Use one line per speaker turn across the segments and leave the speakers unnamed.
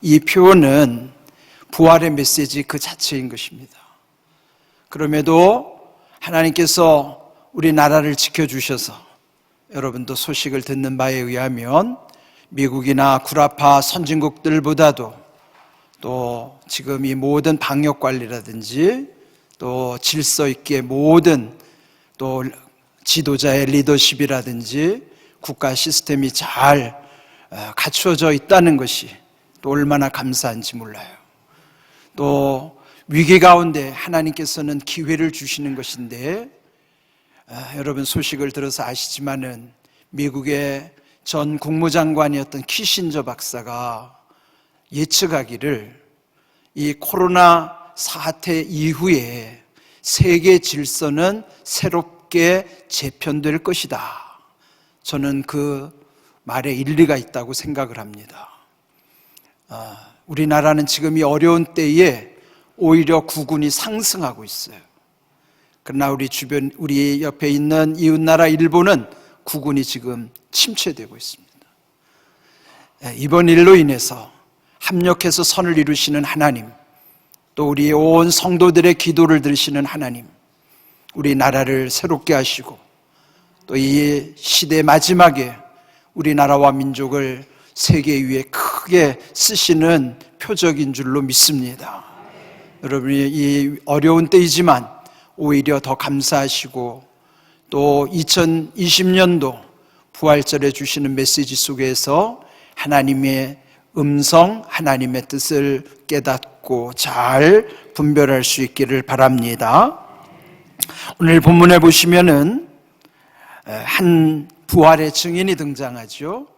이 표현은 부활의 메시지 그 자체인 것입니다. 그럼에도 하나님께서 우리 나라를 지켜주셔서 여러분도 소식을 듣는 바에 의하면 미국이나 구라파 선진국들보다도 또 지금 이 모든 방역관리라든지 또 질서 있게 모든 또 지도자의 리더십이라든지 국가 시스템이 잘 갖추어져 있다는 것이 또 얼마나 감사한지 몰라요. 또 위기 가운데 하나님께서는 기회를 주시는 것인데 여러분 소식을 들어서 아시지만은 미국의 전 국무장관이었던 키신저 박사가 예측하기를 이 코로나 사태 이후에 세계 질서는 새롭게 재편될 것이다. 저는 그 말에 일리가 있다고 생각을 합니다. 우리나라는 지금 이 어려운 때에 오히려 국운이 상승하고 있어요. 그러나 우리 옆에 있는 이웃나라 일본은 국운이 지금 침체되고 있습니다. 이번 일로 인해서 합력해서 선을 이루시는 하나님, 또 우리 온 성도들의 기도를 들으시는 하나님, 우리 나라를 새롭게 하시고 또 이 시대 마지막에 우리나라와 민족을 세계 위에 크게 쓰시는 표적인 줄로 믿습니다. 여러분이 이 어려운 때이지만 오히려 더 감사하시고 또 2020년도 부활절에 주시는 메시지 속에서 하나님의 음성, 하나님의 뜻을 깨닫고 잘 분별할 수 있기를 바랍니다. 오늘 본문에 보시면은 한 부활의 증인이 등장하죠.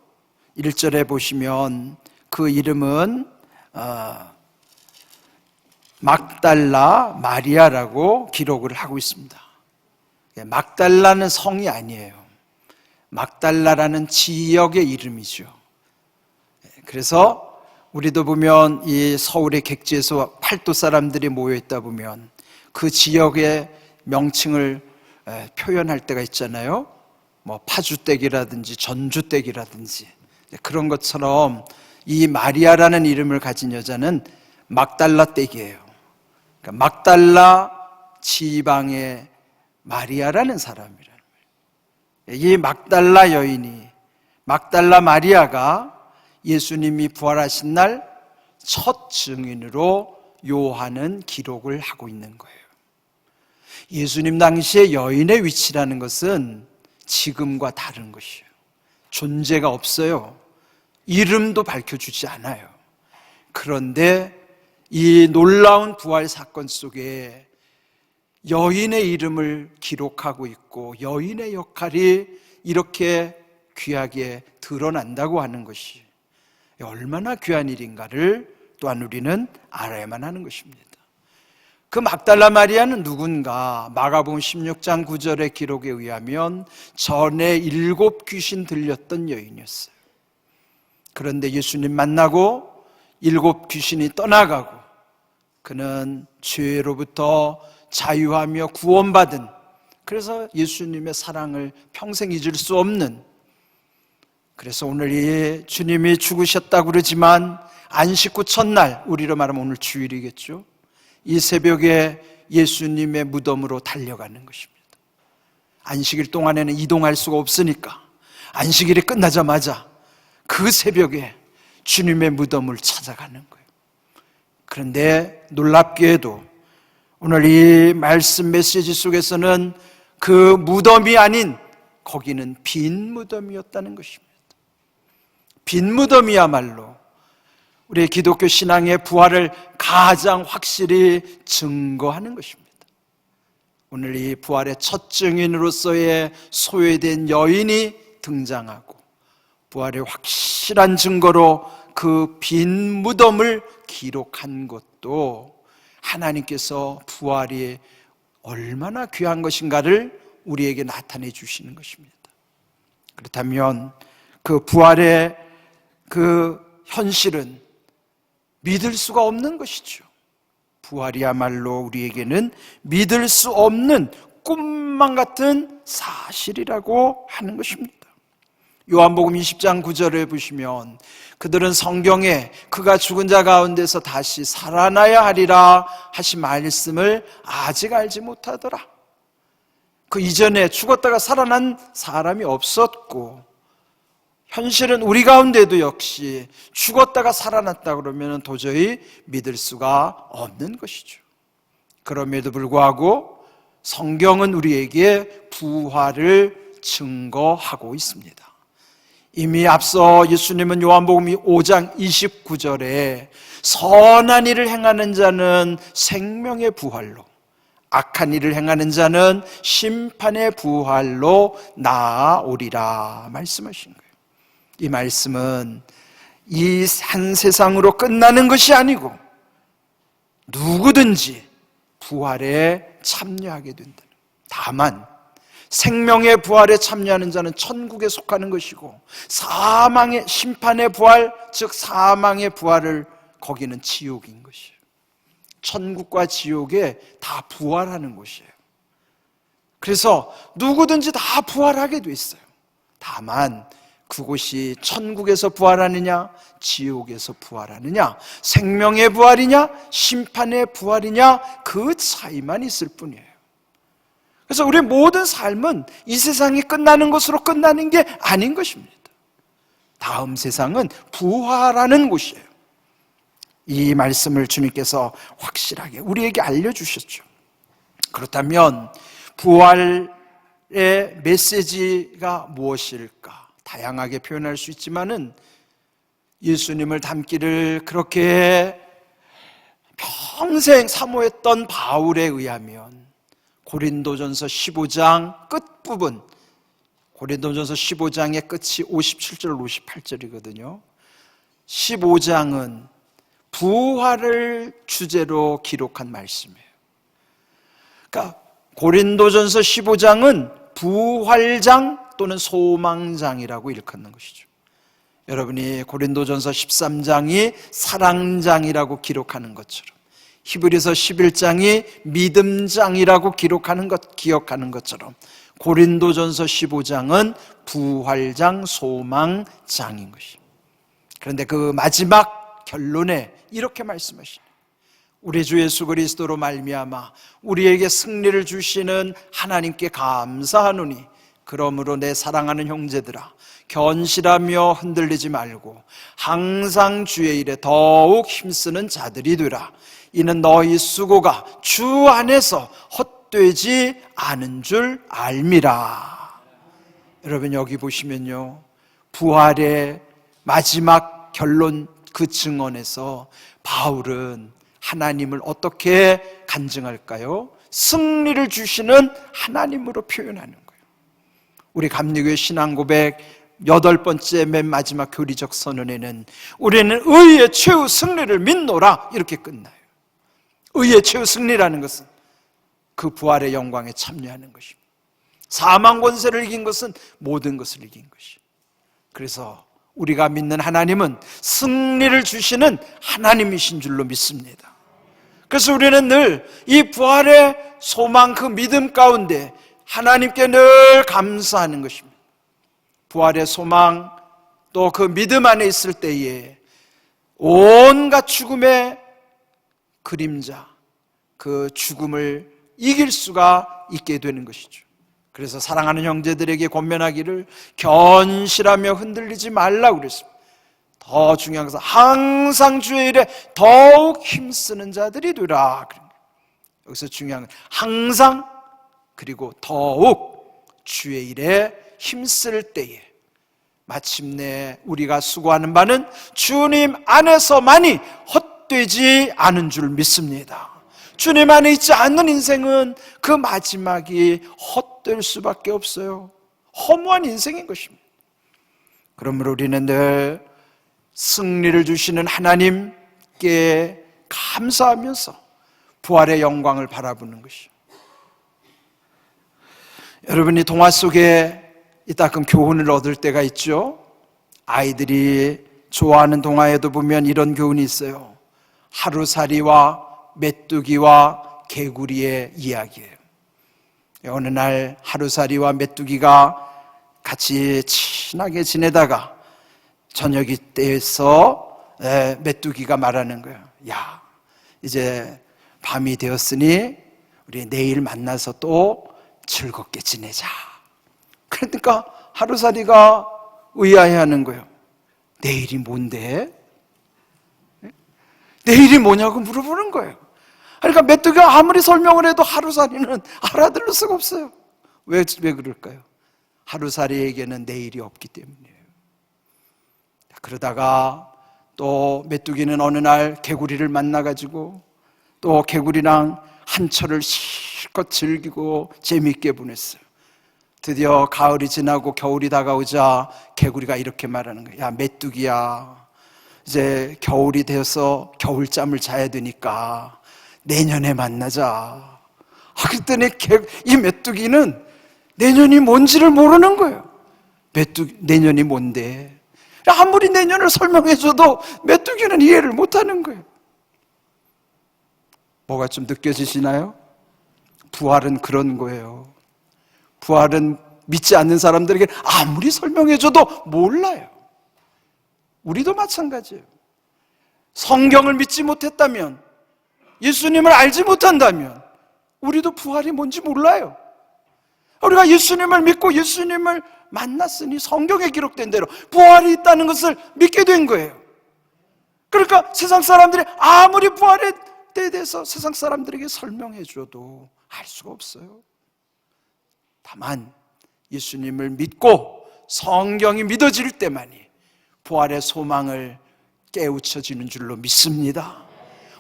1절에 보시면 그 이름은 막달라 마리아라고 기록을 하고 있습니다. 막달라는 성이 아니에요. 막달라라는 지역의 이름이죠. 그래서 우리도 보면 이 서울의 객지에서 팔도 사람들이 모여있다 보면 그 지역의 명칭을 표현할 때가 있잖아요. 뭐 파주댁이라든지 전주댁이라든지 그런 것처럼 이 마리아라는 이름을 가진 여자는 막달라 댁이에요. 그러니까 막달라 지방의 마리아라는 사람이라는 거예요. 이 막달라 여인이, 막달라 마리아가 예수님이 부활하신 날 첫 증인으로 요한은 기록을 하고 있는 거예요. 예수님 당시의 여인의 위치라는 것은 지금과 다른 것이에요. 존재가 없어요. 이름도 밝혀주지 않아요. 그런데 이 놀라운 부활 사건 속에 여인의 이름을 기록하고 있고 여인의 역할이 이렇게 귀하게 드러난다고 하는 것이 얼마나 귀한 일인가를 또한 우리는 알아야만 하는 것입니다. 그 막달라 마리아는 누군가? 마가복음 16장 9절의 기록에 의하면 전에 7 귀신 들렸던 여인이었어요. 그런데 예수님 만나고 7 귀신이 떠나가고 그는 죄로부터 자유하며 구원받은, 그래서 예수님의 사랑을 평생 잊을 수 없는, 그래서 오늘 이 주님이 죽으셨다고 그러지만 안식 후 첫날, 우리로 말하면 오늘 주일이겠죠. 이 새벽에 예수님의 무덤으로 달려가는 것입니다. 안식일 동안에는 이동할 수가 없으니까 안식일이 끝나자마자 그 새벽에 주님의 무덤을 찾아가는 거예요. 그런데 놀랍게도 오늘 이 말씀 메시지 속에서는 그 무덤이 아닌 거기는 빈 무덤이었다는 것입니다. 빈 무덤이야말로 우리의 기독교 신앙의 부활을 가장 확실히 증거하는 것입니다. 오늘 이 부활의 첫 증인으로서의 소외된 여인이 등장하고 부활의 확실한 증거로 그 빈 무덤을 기록한 것도 하나님께서 부활이 얼마나 귀한 것인가를 우리에게 나타내 주시는 것입니다. 그렇다면 그 부활의 그 현실은 믿을 수가 없는 것이죠. 부활이야말로 우리에게는 믿을 수 없는 꿈만 같은 사실이라고 하는 것입니다. 요한복음 20장 9절에 보시면 그들은 성경에 그가 죽은 자 가운데서 다시 살아나야 하리라 하신 말씀을 아직 알지 못하더라. 그 이전에 죽었다가 살아난 사람이 없었고, 현실은 우리 가운데도 역시 죽었다가 살아났다 그러면 도저히 믿을 수가 없는 것이죠. 그럼에도 불구하고 성경은 우리에게 부활을 증거하고 있습니다. 이미 앞서 예수님은 요한복음 5장 29절에 선한 일을 행하는 자는 생명의 부활로, 악한 일을 행하는 자는 심판의 부활로 나아오리라 말씀하신 거예요. 이 말씀은 이 한 세상으로 끝나는 것이 아니고 누구든지 부활에 참여하게 된다. 다만 생명의 부활에 참여하는 자는 천국에 속하는 것이고, 사망의 심판의 부활, 즉 사망의 부활을 거기는 지옥인 것이에요. 천국과 지옥에 다 부활하는 곳이에요. 그래서 누구든지 다 부활하게 돼 있어요. 다만 그곳이 천국에서 부활하느냐, 지옥에서 부활하느냐, 생명의 부활이냐, 심판의 부활이냐, 그 차이만 있을 뿐이에요. 그래서 우리의 모든 삶은 이 세상이 끝나는 것으로 끝나는 게 아닌 것입니다. 다음 세상은 부활하는 곳이에요. 이 말씀을 주님께서 확실하게 우리에게 알려주셨죠. 그렇다면 부활의 메시지가 무엇일까? 다양하게 표현할 수 있지만은 예수님을 닮기를 그렇게 평생 사모했던 바울에 의하면 고린도전서 15장 끝부분, 고린도전서 15장의 끝이 57절 58절이거든요 15장은 부활을 주제로 기록한 말씀이에요. 그러니까 고린도전서 15장은 부활장 또는 소망장이라고 일컫는 것이죠. 여러분이 고린도전서 13장이 사랑장이라고 기록하는 것처럼, 히브리서 11장이 믿음장이라고 기억하는 것처럼 고린도전서 15장은 부활장, 소망장인 것입니다. 그런데 그 마지막 결론에 이렇게 말씀하시네요. 우리 주 예수 그리스도로 말미암아 우리에게 승리를 주시는 하나님께 감사하노니 그러므로 내 사랑하는 형제들아, 견실하며 흔들리지 말고 항상 주의 일에 더욱 힘쓰는 자들이 되라. 이는 너희 수고가 주 안에서 헛되지 않은 줄 알미라. 여러분 여기 보시면요, 부활의 마지막 결론 그 증언에서 바울은 하나님을 어떻게 간증할까요? 승리를 주시는 하나님으로 표현하는 거예요. 우리 감리교회 신앙고백 8번째 맨 마지막 교리적 선언에는 우리는 의의 최후 승리를 믿노라 이렇게 끝나요. 의의 최후 승리라는 것은 그 부활의 영광에 참여하는 것입니다. 사망 권세를 이긴 것은 모든 것을 이긴 것이에요. 그래서 우리가 믿는 하나님은 승리를 주시는 하나님이신 줄로 믿습니다. 그래서 우리는 늘 이 부활의 소망, 그 믿음 가운데 하나님께 늘 감사하는 것입니다. 부활의 소망 또 그 믿음 안에 있을 때에 온갖 죽음의 그림자, 그 죽음을 이길 수가 있게 되는 것이죠. 그래서 사랑하는 형제들에게 권면하기를 견실하며 흔들리지 말라고 그랬습니다. 더 중요한 것은 항상 주의 일에 더욱 힘쓰는 자들이 되라. 여기서 중요한 건 항상 그리고 더욱 주의 일에 힘쓸 때에 마침내 우리가 수고하는 바는 주님 안에서만이 헛되지 않은 줄 믿습니다. 주님 안에 있지 않는 인생은 그 마지막이 헛될 수밖에 없어요. 허무한 인생인 것입니다. 그러므로 우리는 늘 승리를 주시는 하나님께 감사하면서 부활의 영광을 바라보는 것이요. 여러분이 동화 속에 이따금 교훈을 얻을 때가 있죠. 아이들이 좋아하는 동화에도 보면 이런 교훈이 있어요. 하루살이와 메뚜기와 개구리의 이야기예요. 어느 날 하루살이와 메뚜기가 같이 친하게 지내다가 저녁이 때에서 메뚜기가 말하는 거예요. 야, 이제 밤이 되었으니 우리 내일 만나서 또 즐겁게 지내자. 그러니까 하루살이가 의아해하는 거예요. 내일이 뭔데? 내일이 뭐냐고 물어보는 거예요. 그러니까 메뚜기가 아무리 설명을 해도 하루살이는 알아들을 수가 없어요. 왜 그럴까요? 하루살이에게는 내일이 없기 때문이에요. 그러다가 또 메뚜기는 어느 날 개구리를 만나가지고 또 개구리랑 한철을 실컷 즐기고 재미있게 보냈어요. 드디어 가을이 지나고 겨울이 다가오자 개구리가 이렇게 말하는 거예요. 야, 메뚜기야, 이제 겨울이 되어서 겨울잠을 자야 되니까 내년에 만나자. 그랬더니 이 메뚜기는 내년이 뭔지를 모르는 거예요. 내년이 뭔데? 아무리 내년을 설명해줘도 메뚜기는 이해를 못하는 거예요. 뭐가 좀 느껴지시나요? 부활은 그런 거예요. 부활은 믿지 않는 사람들에게 아무리 설명해줘도 몰라요. 우리도 마찬가지예요. 성경을 믿지 못했다면, 예수님을 알지 못한다면 우리도 부활이 뭔지 몰라요. 우리가 예수님을 믿고 예수님을 만났으니 성경에 기록된 대로 부활이 있다는 것을 믿게 된 거예요. 그러니까 세상 사람들이 아무리 부활의 때에 대해서 세상 사람들에게 설명해 줘도 알 수가 없어요. 다만 예수님을 믿고 성경이 믿어질 때만이 부활의 소망을 깨우쳐지는 줄로 믿습니다.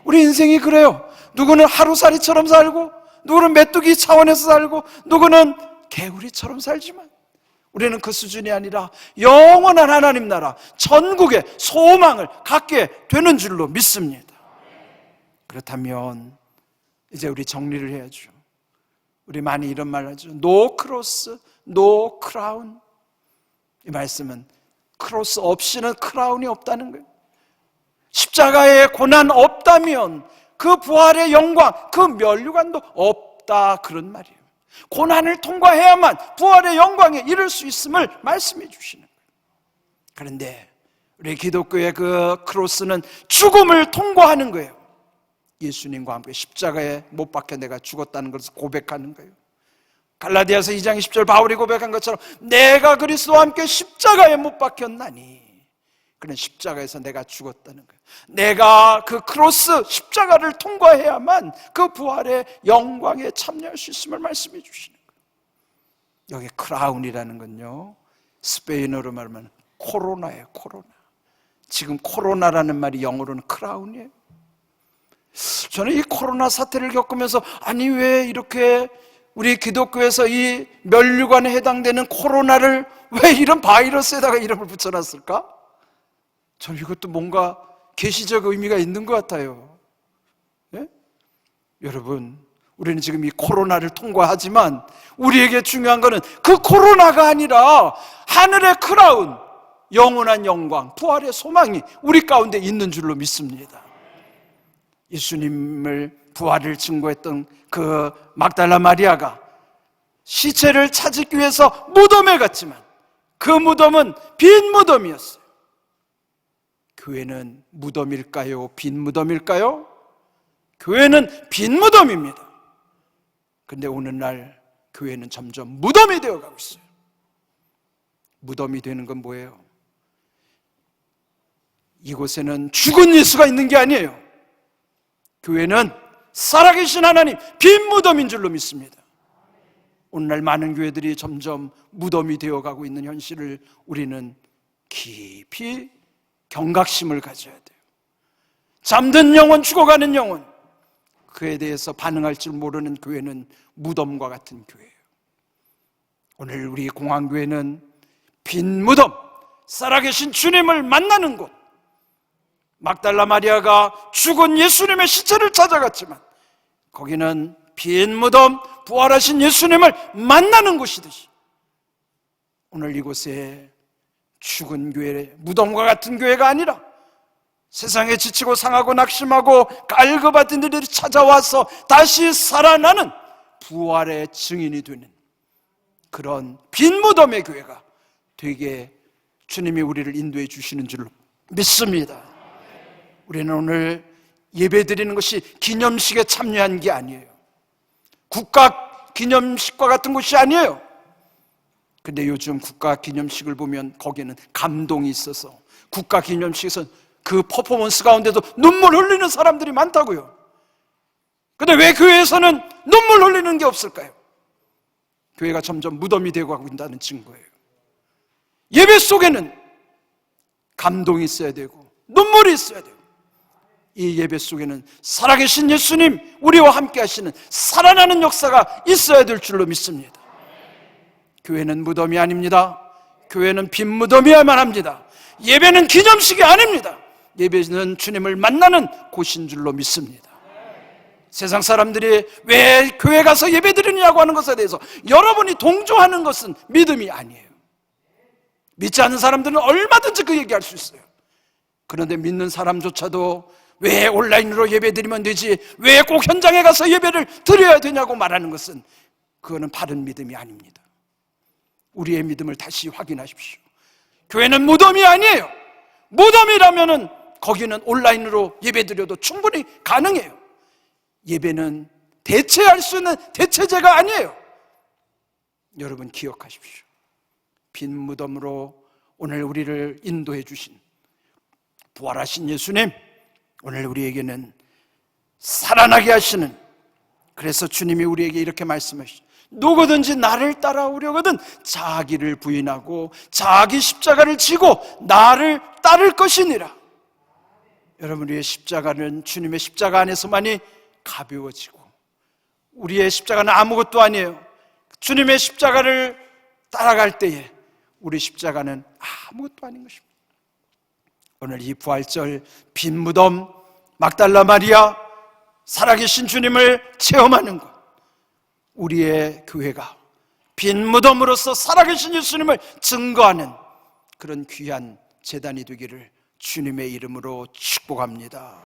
우리 인생이 그래요. 누구는 하루살이처럼 살고, 누구는 메뚜기 차원에서 살고, 누구는 개구리처럼 살지만 우리는 그 수준이 아니라 영원한 하나님 나라 천국의 소망을 갖게 되는 줄로 믿습니다. 그렇다면 이제 우리 정리를 해야죠. 우리 많이 이런 말 하죠. No cross, no crown. 이 말씀은 크로스 없이는 크라운이 없다는 거예요. 십자가의 고난 없다면 그 부활의 영광, 그 면류관도 없다, 그런 말이에요. 고난을 통과해야만 부활의 영광에 이를 수 있음을 말씀해 주시는 거예요. 그런데 우리 기독교의 그 크로스는 죽음을 통과하는 거예요. 예수님과 함께 십자가에 못 박혀 내가 죽었다는 것을 고백하는 거예요. 갈라디아서 2장 20절 바울이 고백한 것처럼 내가 그리스도와 함께 십자가에 못 박혔나니, 그는 십자가에서 내가 죽었다는 거예요. 내가 그 크로스 십자가를 통과해야만 그 부활의 영광에 참여할 수 있음을 말씀해 주시는 거예요. 여기 크라운이라는 건요, 스페인어로 말하면 코로나예요. 코로나. 지금 코로나라는 말이 영어로는 크라운이에요. 저는 이 코로나 사태를 겪으면서 아니 왜 이렇게 우리 기독교에서 이 면류관에 해당되는 코로나를 왜 이런 바이러스에다가 이름을 붙여놨을까? 저는 이것도 뭔가 계시적 의미가 있는 것 같아요. 예? 여러분, 우리는 지금 이 코로나를 통과하지만 우리에게 중요한 것은 그 코로나가 아니라 하늘의 크라운, 영원한 영광, 부활의 소망이 우리 가운데 있는 줄로 믿습니다. 예수님을 부활을 증거했던 그 막달라 마리아가 시체를 찾기 위해서 무덤에 갔지만 그 무덤은 빈 무덤이었어요. 교회는 무덤일까요? 빈 무덤일까요? 교회는 빈 무덤입니다. 그런데 오늘날 교회는 점점 무덤이 되어가고 있어요. 무덤이 되는 건 뭐예요? 이곳에는 죽은 예수가 있는 게 아니에요. 교회는 살아계신 하나님, 빈 무덤인 줄로 믿습니다. 오늘날 많은 교회들이 점점 무덤이 되어가고 있는 현실을 우리는 깊이 경각심을 가져야 돼요. 잠든 영혼, 죽어가는 영혼, 그에 대해서 반응할 줄 모르는 교회는 무덤과 같은 교회예요. 오늘 우리 공항교회는 빈 무덤, 살아계신 주님을 만나는 곳, 막달라 마리아가 죽은 예수님의 시체를 찾아갔지만 거기는 빈 무덤, 부활하신 예수님을 만나는 곳이듯이 오늘 이곳에 죽은 교회, 무덤과 같은 교회가 아니라 세상에 지치고 상하고 낙심하고 깔그받은 이들이 찾아와서 다시 살아나는 부활의 증인이 되는 그런 빈 무덤의 교회가 되게 주님이 우리를 인도해 주시는 줄로 믿습니다. 우리는 오늘 예배 드리는 것이 기념식에 참여한 게 아니에요. 국가 기념식과 같은 것이 아니에요. 근데 요즘 국가 기념식을 보면 거기는 감동이 있어서 국가 기념식에서 그 퍼포먼스 가운데도 눈물 흘리는 사람들이 많다고요. 근데 왜 교회에서는 눈물 흘리는 게 없을까요? 교회가 점점 무덤이 되고 있다는 증거예요. 예배 속에는 감동이 있어야 되고 눈물이 있어야 돼요. 이 예배 속에는 살아계신 예수님, 우리와 함께 하시는 살아나는 역사가 있어야 될 줄로 믿습니다. 교회는 무덤이 아닙니다. 교회는 빈 무덤이어야만 합니다. 예배는 기념식이 아닙니다. 예배는 주님을 만나는 곳인 줄로 믿습니다. 세상 사람들이 왜 교회 가서 예배 드리느냐고 하는 것에 대해서 여러분이 동조하는 것은 믿음이 아니에요. 믿지 않는 사람들은 얼마든지 그 얘기할 수 있어요. 그런데 믿는 사람조차도 왜 온라인으로 예배 드리면 되지, 왜 꼭 현장에 가서 예배를 드려야 되냐고 말하는 것은 그거는 바른 믿음이 아닙니다. 우리의 믿음을 다시 확인하십시오. 교회는 무덤이 아니에요. 무덤이라면은 거기는 온라인으로 예배 드려도 충분히 가능해요. 예배는 대체할 수 있는 대체제가 아니에요. 여러분 기억하십시오. 빈 무덤으로 오늘 우리를 인도해 주신 부활하신 예수님, 오늘 우리에게는 살아나게 하시는, 그래서 주님이 우리에게 이렇게 말씀하시죠. 누구든지 나를 따라오려거든 자기를 부인하고 자기 십자가를 지고 나를 따를 것이니라. 여러분, 우리의 십자가는 주님의 십자가 안에서만이 가벼워지고, 우리의 십자가는 아무것도 아니에요. 주님의 십자가를 따라갈 때에 우리 십자가는 아무것도 아닌 것입니다. 오늘 이 부활절 빈 무덤, 막달라 마리아, 살아계신 주님을 체험하는 것, 우리의 교회가 빈 무덤으로서 살아계신 예수님을 증거하는 그런 귀한 제단이 되기를 주님의 이름으로 축복합니다.